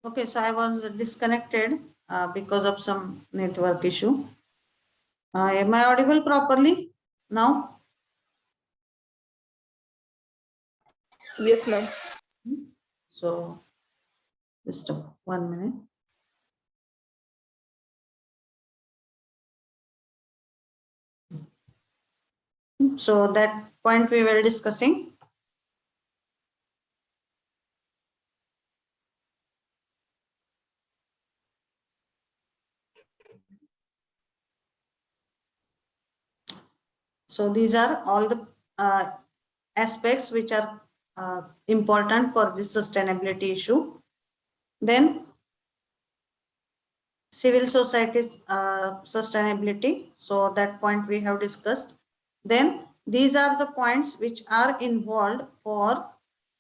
Okay, so I was disconnected because of some network issue. Am I audible properly now? Yes, ma'am. So, just 1 minute. So that point we were discussing. So these are all the aspects which are important for this sustainability issue. Then civil society's sustainability. So that point we have discussed. Then these are the points which are involved for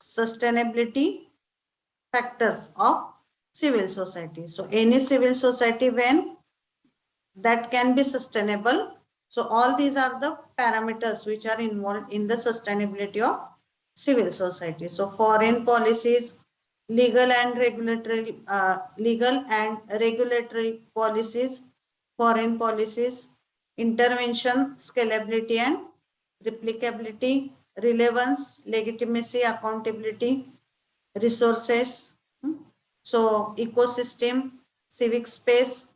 sustainability factors of civil society. So any civil society when that can be sustainable. So all these are the parameters which are involved in the sustainability of civil society. So foreign policies, legal and regulatory policies, foreign policies, intervention, scalability and replicability, relevance, legitimacy, accountability, resources, so ecosystem, civic space.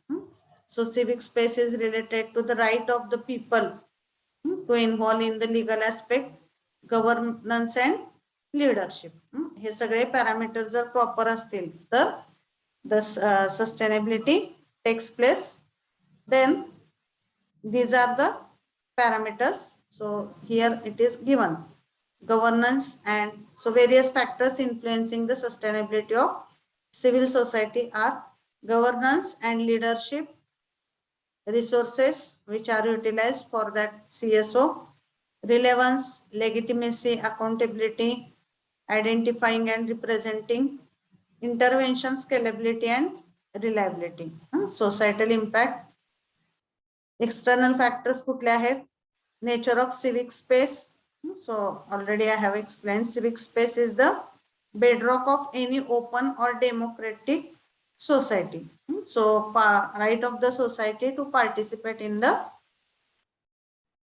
So civic space is related to the right of the people to involve in the legal aspect, governance and leadership. हे सगळे parameter जर proper असतील तर the sustainability takes place. Then these are the parameters. So here it is given governance, and so various factors influencing the sustainability of civil society are governance and leadership, resources which are utilized for that CSO, relevance, legitimacy, accountability, identifying and representing, intervention, scalability and reliability, societal impact, external factors कुठले आहेत, nature of civic space. So already I have explained civic space is the bedrock of any open or democratic society. So right of the society to participate in the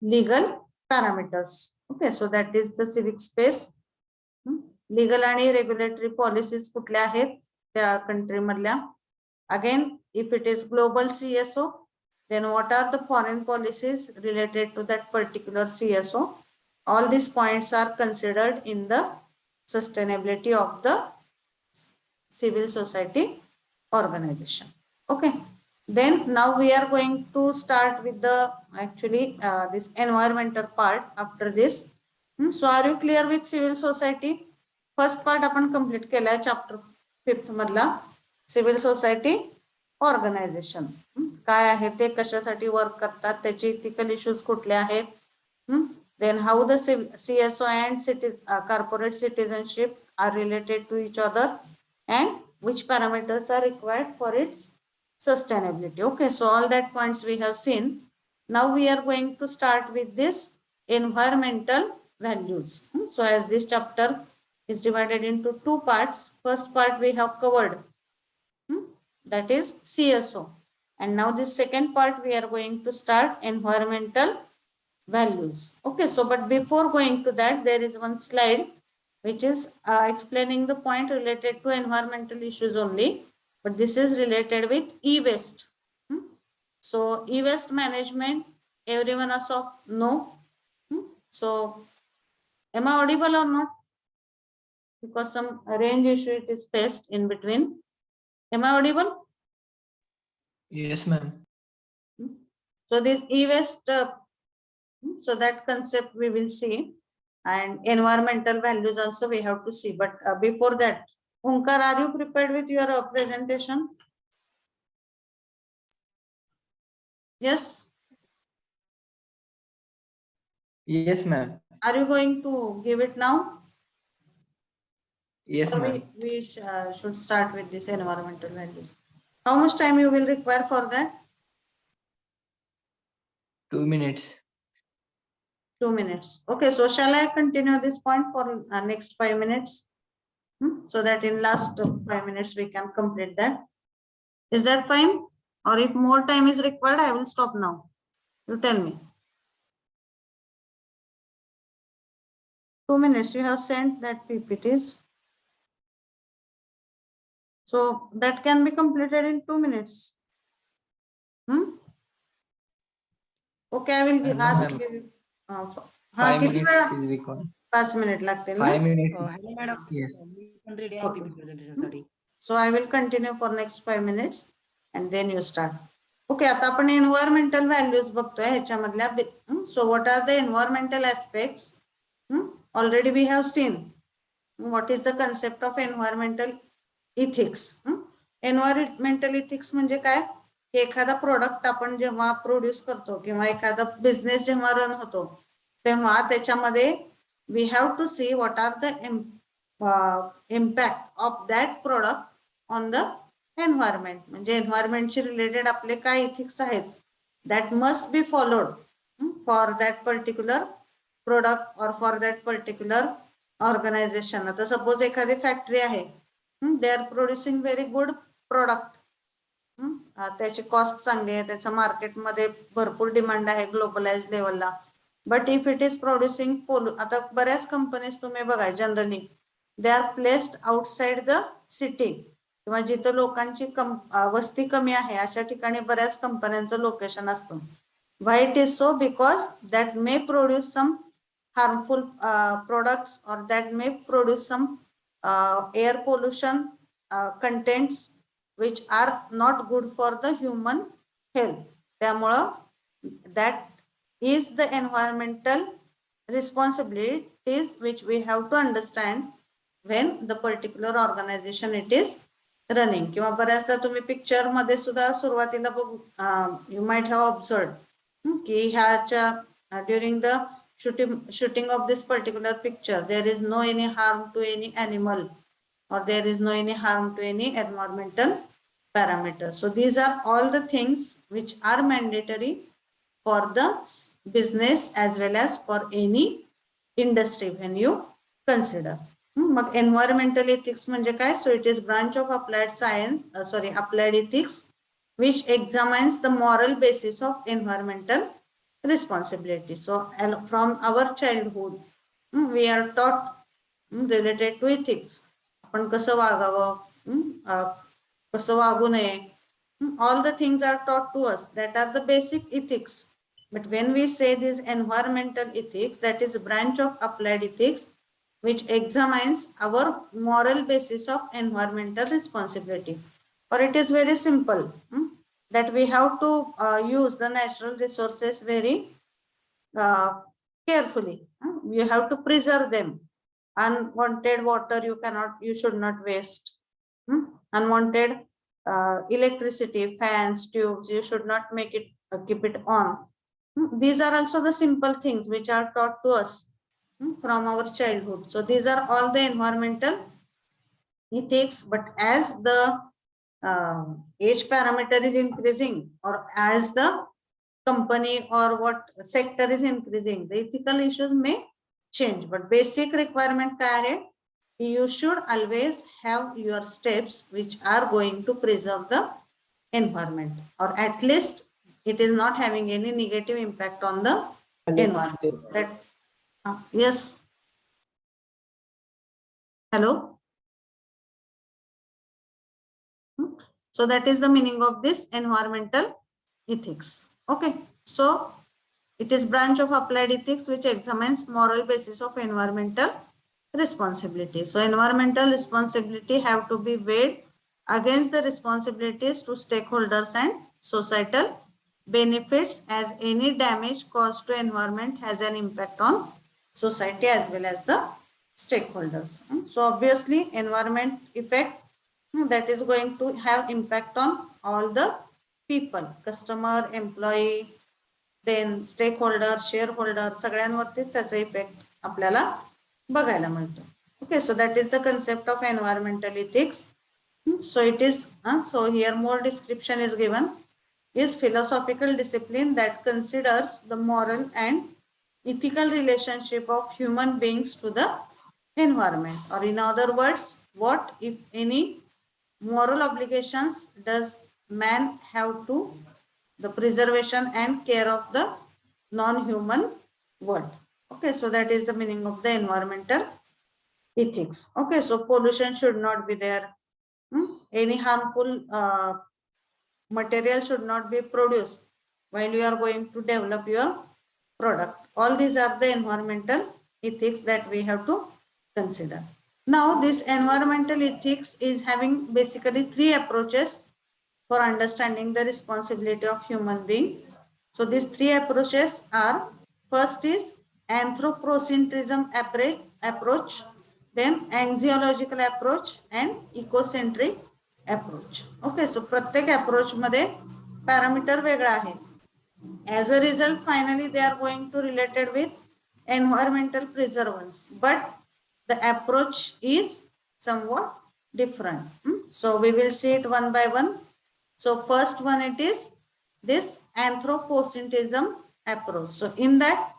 legal parameters. Okay, so that is the civic space. Legal आणि regulatory policies कुठल्या आहेत त्या country मधल्या. Again, if it is global CSO, then what are the foreign policies related to that particular CSO? All these points are considered in the sustainability of the civil society organization. Okay, then now we are going to start with the actually this environmental part after this. So are you clear with civil society? First part आपण complete केलाय chapter 5th मधला civil society organization. काय आहे ते, कशासाठी work करतात, त्याचे ethical issues कुठले आहेत, then how the CSO and corporate citizenship are related to each other and which parameters are required for its sustainability. Okay, so all that points we have seen. Now we are going to start with this environmental values. So as this chapter is divided into two parts, first part we have covered, that is CSO, and now this second part we are going to start environmental values. Okay, so but before going to that, there is one slide which is explaining the point related to environmental issues only, but this is related with e-waste. So e-waste management, everyone also know. So am I audible or not? Because some range issue it is faced in between. Am I audible? Yes, ma'am. So this e-waste, so that concept we will see, and environmental values also we have to see. But before that, Omkar, are you prepared with your presentation? Yes. Yes, ma'am. Are you going to give it now? Yes, Or ma'am. we should start with this environmental values. How much time you will require for that? 2 minutes. 2 minutes. Okay, so shall I continue this point for next 5 minutes? So that in last 5 minutes we can complete that. Is that fine? Or if more time is required, I will stop now. You tell me. 2 minutes, you have sent that PPTs. So that can be completed in 2 minutes. Okay, I will No, ask ma'am. you. Five किती minutes वेळ? is required. 5 minutes लागतील ना? 5 minutes. Hello, madam. Yes. मी पण ready आहे Okay. PPT presentation साठी. So I will continue for next 5 minutes and then you start. Okay, आता आपण environmental values बघतोय ह्याच्यामधल्या. So what are the environmental aspects? Already we have seen what is the concept of environmental ethics. Environmental ethics म्हणजे काय? की एखादा product आपण जेव्हा produce करतो किंवा एखादा बिझनेस जेव्हा रन होतो तेव्हा त्याच्यामध्ये we have to see what are the impact of that product on the environment. म्हणजे एन्व्हायरमेंटशी रिलेटेड आपले काय इथिक्स आहेत that must be followed for that particular product or for that particular organization. आता suppose एखादी factory आहे, they are producing very good product. त्याची cost चांगली आहे, त्याचं मार्केटमध्ये भरपूर डिमांड आहे ग्लोबलाइज लेवलला. But if it is producing आता बऱ्याच कंपनीज तुम्ही बघा generally they are placed outside the city किंवा जिथं लोकांची वस्ती कमी आहे अशा ठिकाणी बऱ्याच कंपन्यांचं लोकेशन असतं. Why it is so? Because that may produce some harmful products or that may produce some air pollution contents which are not good for the human health. त्यामुळं that is the environmental responsibilities which we have to understand when the particular organization it is running. किंवा बऱ्याचदा तुम्ही picture मध्ये सुद्धा सुरुवातीला you might have observed की ह्याच्या during the shooting of this particular picture there is no any harm to any animal or there is no any harm to any environmental parameters. So these are all the things which are mandatory for the business as well as for any industry when you consider. Mug environmental ethics म्हणजे काय? So it is branch of applied science, applied ethics which examines the moral basis of environmental responsibility. So from our childhood we are taught related to ethics. आपण कसं वागावं, कसं वागू नये, all the things are taught to us. That are the basic ethics. But when we say this environmental ethics, that is a branch of applied ethics which examines our moral basis of environmental responsibility. Or it is very simple that we have to use the natural resources very carefully. You have to preserve them. Unwanted water you should not waste. Unwanted electricity, fans, tubes, you should not make it keep it on. These are also the simple things which are taught to us from our childhood. So these are all the environmental ethics. But as the age parameter is increasing or as the company or what sector is increasing, the ethical issues may change. But basic requirement काय आहे? You should always have your steps which are going to preserve the environment, or at least it is not having any negative impact on the environment. That yes, hello. So that is the meaning of this environmental ethics. Okay, so it is branch of applied ethics which examines moral basis of environmental responsibility. So environmental responsibility have to be weighed against the responsibilities to stakeholders and societal benefits, as any damage caused to environment has an impact on society as well as the stakeholders. So obviously environment effect that is going to have impact on all the people, customer, employee, then stakeholder, shareholder, सगळ्यांवरतीच त्याचा effect आपल्याला बघायला मिळतो. Okay, so that is the concept of environmental ethics. So it is so here more description is given. Is philosophical discipline that considers the moral and ethical relationship of human beings to the environment, or in other words what, if any, moral obligations does man have to the preservation and care of the non-human world? Okay, so that is the meaning of the environmental ethics. Okay, so pollution should not be there. Any harmful material should not be produced while you are going to develop your product. All these are the environmental ethics that we have to consider. Now, this environmental ethics is having basically three approaches for understanding the responsibility of human being. So these three approaches are: first is anthropocentrism approach, then anxiological approach, and ecocentric approach. Okay, so प्रत्येक approach मध्ये parameter वेगळा आहे. As a result, finally they are going to related with environmental preservance, but the approach is somewhat different. So we will see it one by one. So first one, it is this anthropocentrism approach. So in that,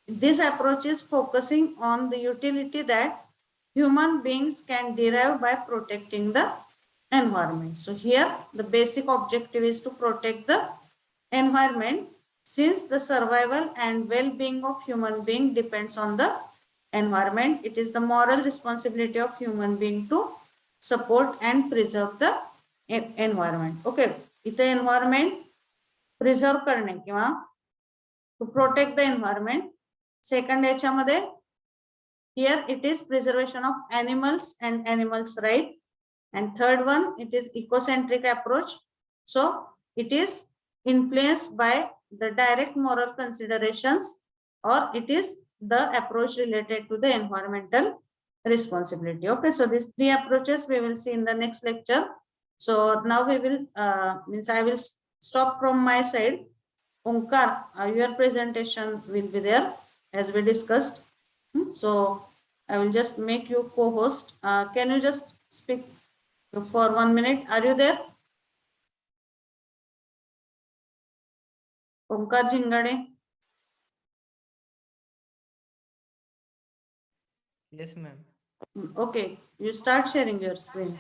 this approach is focusing on the utility that human beings can derive by protecting the environment. So here the basic objective is to protect the environment, since the survival and well-being of human being depends on the environment. It is the moral responsibility of human being to support and preserve the environment. Okay, इथे environment preserve करणे किंवा to protect the environment. Second याच्यामध्ये, here it is preservation of animals and animals' right. And third one, it is ecocentric approach. So it is influenced by the direct moral considerations, or it is the approach related to the environmental responsibility. Okay, so these three approaches we will see in the next lecture. So now we will I will stop from my side. Omkar, your presentation will be there as we discussed. So I will just make you co-host. Can you just speak for 1 minute? Are you there? Omkar Jingade. Yes, ma'am. Okay, you start sharing your screen.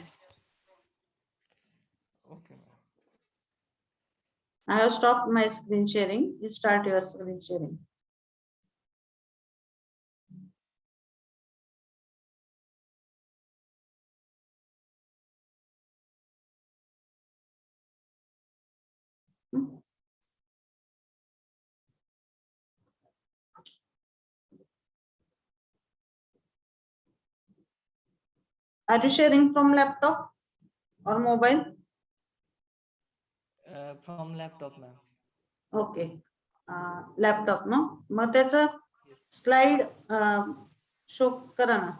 Okay, ma'am. I have stopped my screen sharing. You start your screen sharing. Are you sharing from laptop or mobile? From laptop, ma'am. Okay, laptop no. मग त्याचा slide show करा ना.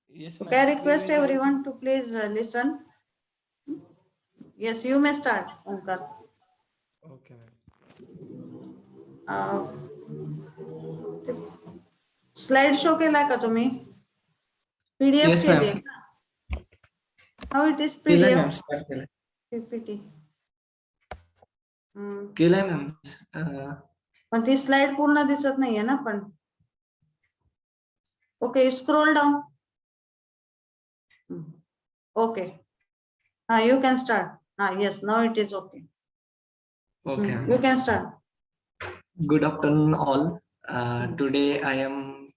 Yes, Okay, I ma'am. request everyone to please listen. Yes, you may start, Omkar. Okay, ma'am. Slide show केला का तुम्ही? PDF Yes, ma'am. केली का? How it is केलंय PDF? Ma'am start केलंय PPT. केलंय मॅम पण ती स्लाइड पूर्ण दिसत नाहीये ना पण. Okay, scroll down. Okay, you can start. Yes, now it is okay. Okay. You can start. Good afternoon all. Today I am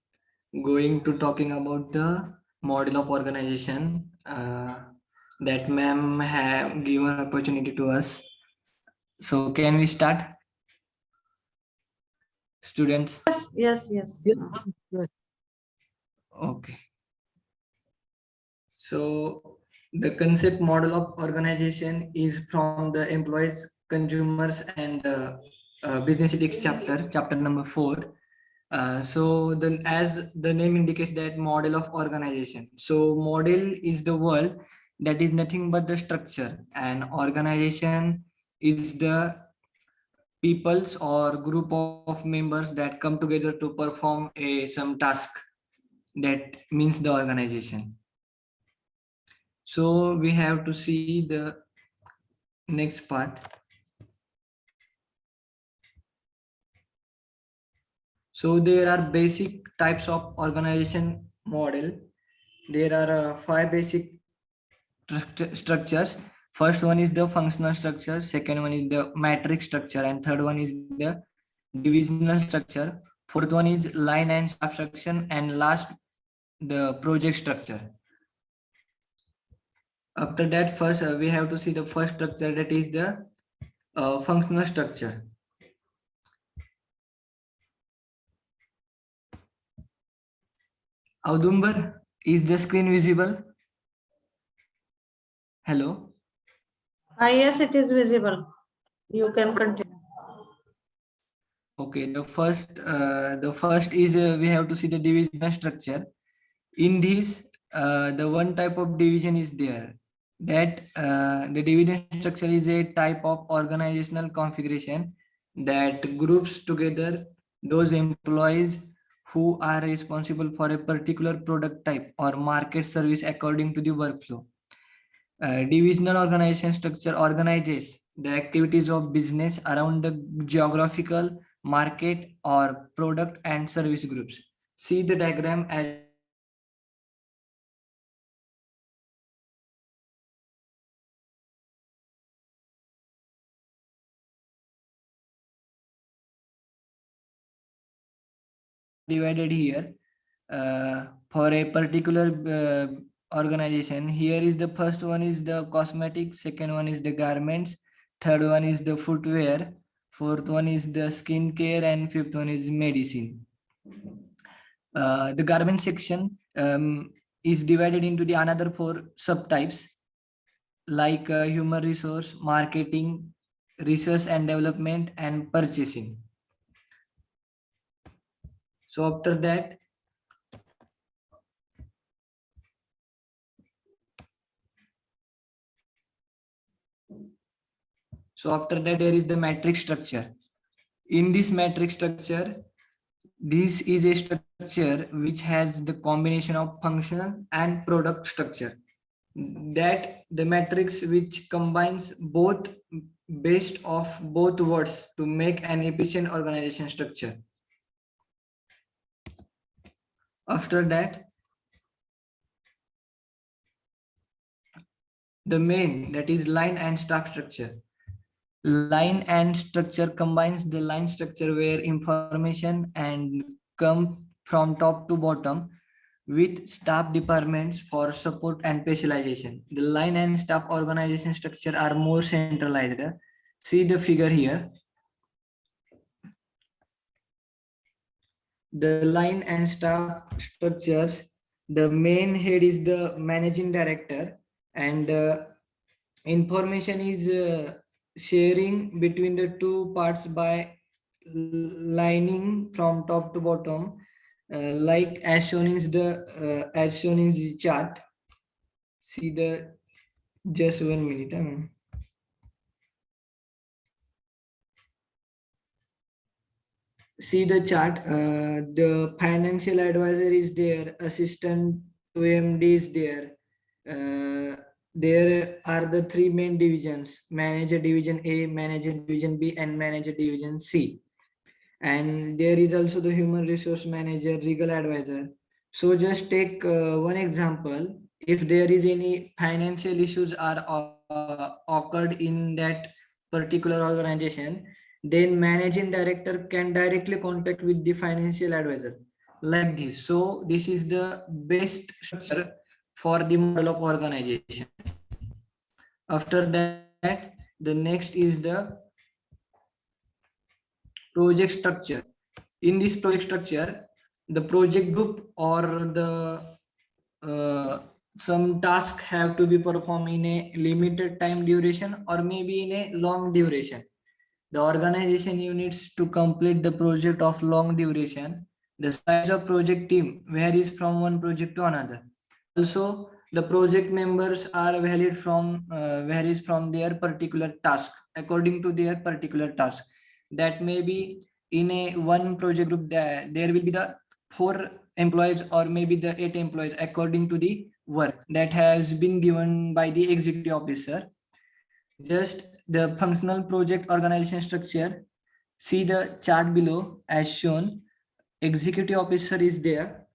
going to talking about the model of organization that ma'am have given opportunity to us. So can we start, students? Yes. Okay. So the concept model of organization is from the employees, consumers, and business ethics chapter number 4. So then, as the name indicates, that model of organization. So model is the word that is nothing but the structure, and organization is the peoples or group of members that come together to perform some task. That means the organization. So we have to see the next part. So there are basic types of organization model. There are 5 basic structures. First one is the functional structure, second one is the matrix structure, and third one is the divisional structure. Fourth one is line and staff structure, and last the project structure. After that, first we have to see the first structure, that is the functional structure. Audumbar, is the screen visible? Hello. Yes, it is visible. You can continue. Okay, the first is we have to see the divisional structure. In this, the one type of division is there, that the division structure is a type of organizational configuration that groups together those employees who are responsible for a particular product type or market service according to the workflow. Divisional organization structure organizes the activities of business around the geographical market or product and service groups. See the diagram as divided here for a particular organization. Here is the first one is the cosmetics, second one is the garments, third one is the footwear, fourth one is the skincare, and fifth one is medicine. The garment section is divided into the another 4 subtypes, like human resource, marketing, research and development, and purchasing. So after that, there is the matrix structure. In this matrix structure, this is a structure which has the combination of functional and product structure. That the matrix which combines both based of both words to make an efficient organization structure. After that, the main, that is line and staff structure. Line and structure combines the line structure where information and come from top to bottom with staff departments for support and specialization. The line and staff organization structure are more centralized. See the figure here. The line and staff structures, the main head is the managing director, and information is sharing between the 2 parts by lining from top to bottom, like as shown in the chart. See the, just 1 minute. See the chart. The financial advisor is there, assistant to MD is there. There are the 3 main divisions: manager division A, manager division B, and manager division C. And there is also the human resource manager, legal advisor. So just take one example. If there is any financial issues are occurred in that particular organization, then managing director can directly contact with the financial advisor, like this. So this is the best structure for the model of organization. After that, the next is the project structure. In this project structure, the project group or the some task have to be performed in a limited time duration or maybe in a long duration. The organization units to complete the project of long duration. The size of project team varies from one project to another. Also, the project members are varies from their particular task, according to their particular task. That may be in a one project group, there will be the 4 employees or maybe the 8 employees according to the work that has been given by the executive officer. Just the functional project organization structure. See the chart below as shown. executive officer is there.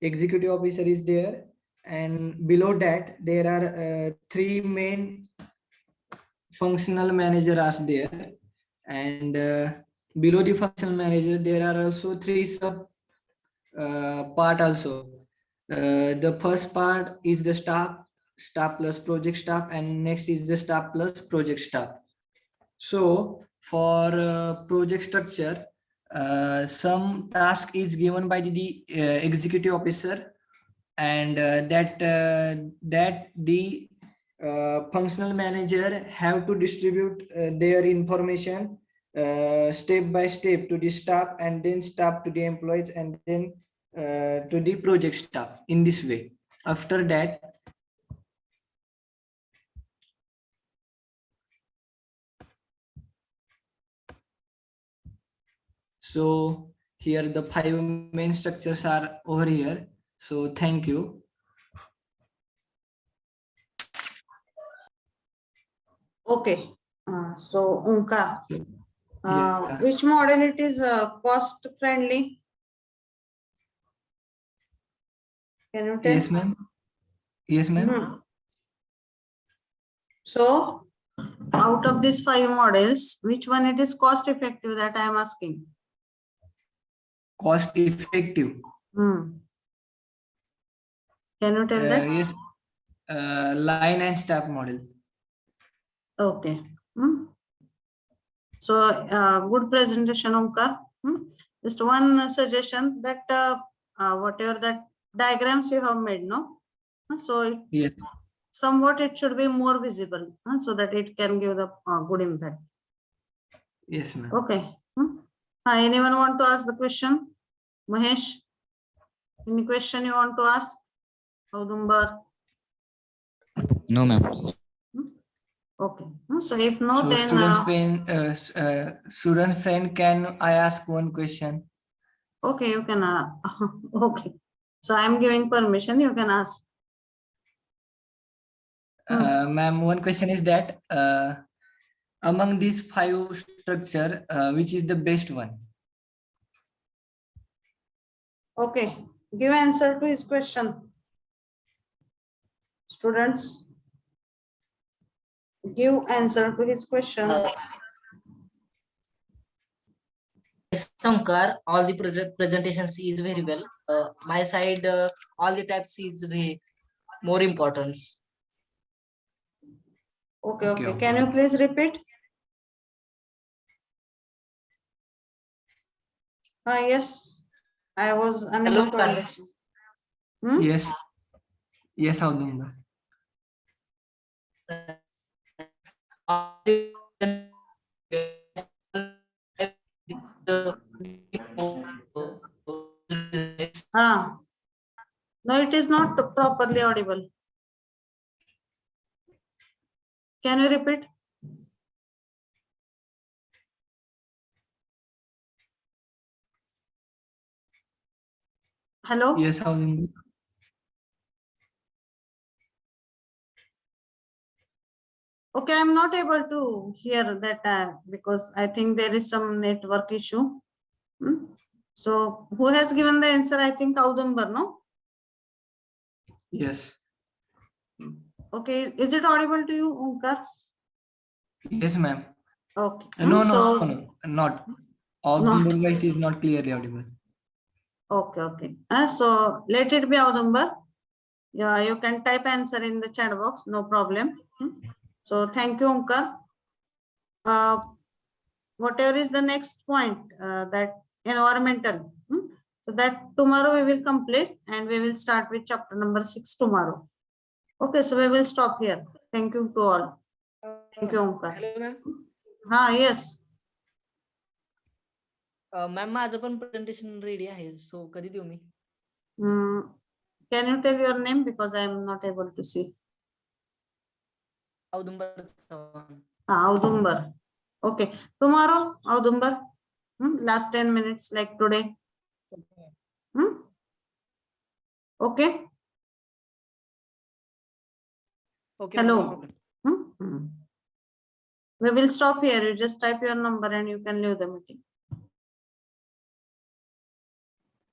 Executive officer is there, and below that there are three main functional manager are there, and below the functional manager there are also three sub part also. The first part is the staff plus project staff, and next is the staff plus project staff. So for project structure, some task is given by the executive officer, and that the functional manager have to distribute their information step by step to the staff, and then staff to the employees, and then to the project staff in this way. After that, so here the 5 main structures are over here. So thank you. Okay, so Omkar, Yeah. which model it is cost friendly? Can you tell? Yes, ma'am. Yes, ma'am. Hmm. So out of these 5 models, which one it is cost effective, that I am asking? Cost effective. Hmm. Can you tell that? Yes. Line and staff model. Okay. Hmm. So good presentation, Omkar. Hmm. Just one suggestion that whatever that diagrams you have made, no? So Yes. somewhat it should be more visible, so that it can give the good impact. Yes, ma'am. Okay. Anyone want to ask the question? Mahesh, any question you want to ask? Audumbar? No, ma'am. Okay. So if no, So then student friend, can I ask one question? okay, you can. Okay. So I am giving permission. You can ask. Ma'am, one question is that among these 5 structure, which is the best one? Okay. Give answer to his question. Students, give answer to his question. Yes, Shankar, all the project presentations is very well. My side, all the types is very more important. Okay, Okay, okay. Can you okay. please repeat? Yes, I was unable to Hello, understand. Hmm? Yes. Yes, Audumbar. all the- No, it is not properly audible. Can you repeat? Hello? Yes, Audumbar. Okay, I'm not able to hear that because I think there is some network issue. So who has given the answer? I think Audumbar, no? Yes. Okay, is it audible to you, Omkar? Yes, ma'am. Okay. No, so, no, not. Audumbar voice is not clearly audible. Okay, okay. So let it be Audumbar. Yeah, you can type answer in the chat box, no problem. So thank you, Omkar. Whatever is the next point, that environmental. So that tomorrow we will complete, and we will start with chapter number 6 tomorrow. Okay, so we will stop here. Thank you to all. Thank you, Omkar. Hello, ma'am. Yes. Ma'am माझं पण presentation ready आहे सो कधी देऊ मी Can you tell your name, because I am not able to see? Audumbar Chavan. Audumbar. Okay, tomorrow, Audumbar. Last 10 minutes like today. Okay. Okay, Hello. no problem. We will stop here. You just type your number and you can leave the meeting.